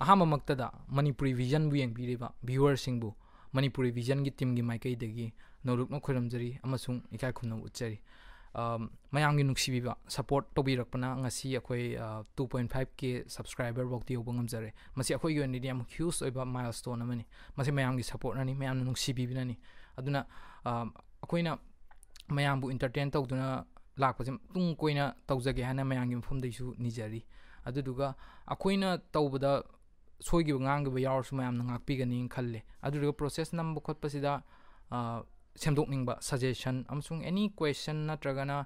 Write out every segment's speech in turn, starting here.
ahamamaktada Manipuri vision bu yengpiriba viewer singbu Manipuri vision gi team gi maikaidagi norukno khoramjari amasung ikai khumna utchari mayamgi nuksibiba support tobirakpana ngasi akhoi 2.5k subscriber bokti obongamjare masi akhoi gi ni yam huge oiba milestone amani masi mayamgi support nani mayam nuksibibinani aduna akoina mayambu entertain tawduna lakpajim tung koina tawjage hana mayamgi mfumdaisu nijari aduduga akoina tawbada soigi ngang gi yawsu mayam ngakpi gani khalle aduduga process number khotpasida semdokningba suggestion amsung any question natragana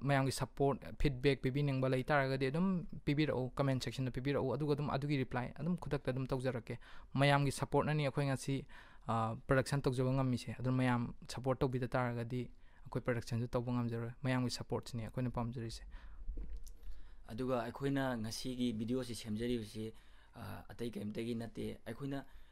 mayamgi support feedback pibiningba leitaragadi adum pibirau comment section da pibirau aduga adum adugi reply adum khudak adum tawjarake mayamgi support nani akhoi ngasi production tawjaba ngamise adum mayam support tawbida taragadi akhoi production ju tawba ngamjaro mayamgi support ni akhoi na pamjarise aduga akhoi ngasi gi video si semjari si atai kaimtagi nate akhoi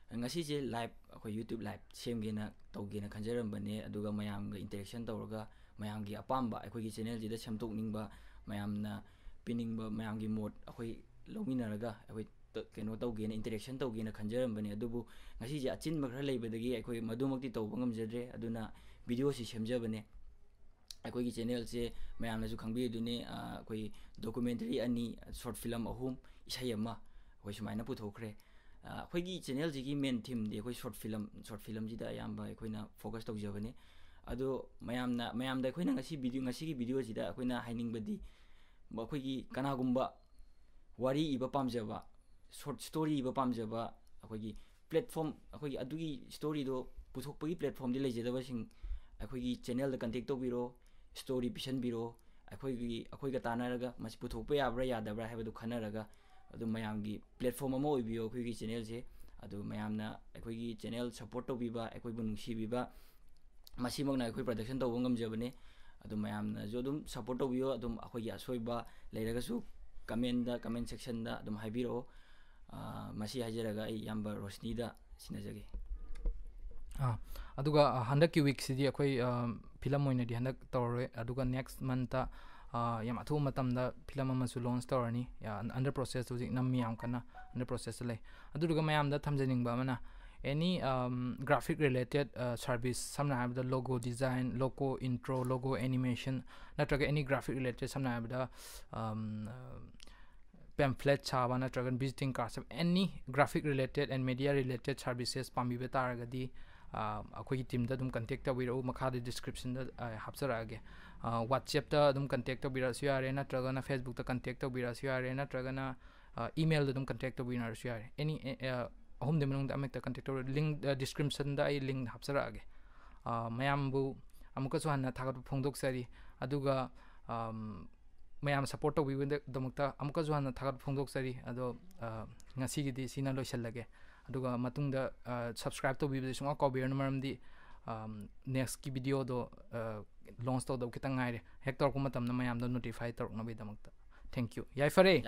ngasi je live akhoi YouTube live semgena tawgena khanjaram bane aduga mayam ga interaction tawraga mayam gi apamba akhoi gi channel jida semtok ningba mayam na piningba mayam gi mod akhoi lominaraga akhoi keno tawgena interaction tawgena khanjaram bane adubu ngasi je achin makhra leibadagi akhoi madumakti tawba ngamjadre aduna video si semjabane akhoi gi channel je mayam na ju khangbi dune akhoi documentary ani short film ahum isayama akhoi sumaina puthokre akhoi channel ji main theme de akhoi short film ji da yamba akhoi na focus tawjabane ado mayam da akhoi na ngasi gi video ji da akhoi na haining badi akhoi gi kana gumba wari iba pamjaba short story iba pamjaba akhoi gi platform akhoi gi adugi story do puthokpagi platform de lejadaba sing akhoi gi channel da contact tawbiro story pisan biro akhoi ga tanaraga mas puthokpa yabra yadabra habadu khanaraga adu mayam gi platform amo oibio akhoi gi channel je adu mayam na akhoi gi channel support tobiba akhoi bu nungsibiba masi magna akhoi production tawba ngamjabane adu mayam na jo dum support tobio adum akhoi gi asoiba leiraga su comment section da adum haibiro masi hajaraga ai yamba rosni da sinajage aduga handak ki week sidi akhoi film oina di handak tawre aduga next month ta yam athu matam da film ama su launch tawrani ya under process hojik nammi yam kana under process lay aduga mayam da thamjaning ba mana any graphic related service samna habda logo design logo intro logo animation natraga any graphic related samna habda pamphlet chaba natraga visiting cards any graphic related and media related services pambi betaragadi akhoi team da dum contact tawiro makha de description da hapsarage WhatsApp da dum contact tawira su yare natraga na Facebook da contact tawira su yare natraga na email da dum contact tawira su yare any home de menung da amekta contact tawir link description da ai link hapsarage mayam bu amuka su hanna thagat phongdok sari aduga mayam support tawi wende damakta amuka su hanna thagat phongdok sari ado ngasi gi di sina loisallage aduga matungda subscribe to bi sunga ko beer maramdi next ki video do launch to do kitang ngaire hector ko matam na mayam do notify tor na bi damakta thank you yai fare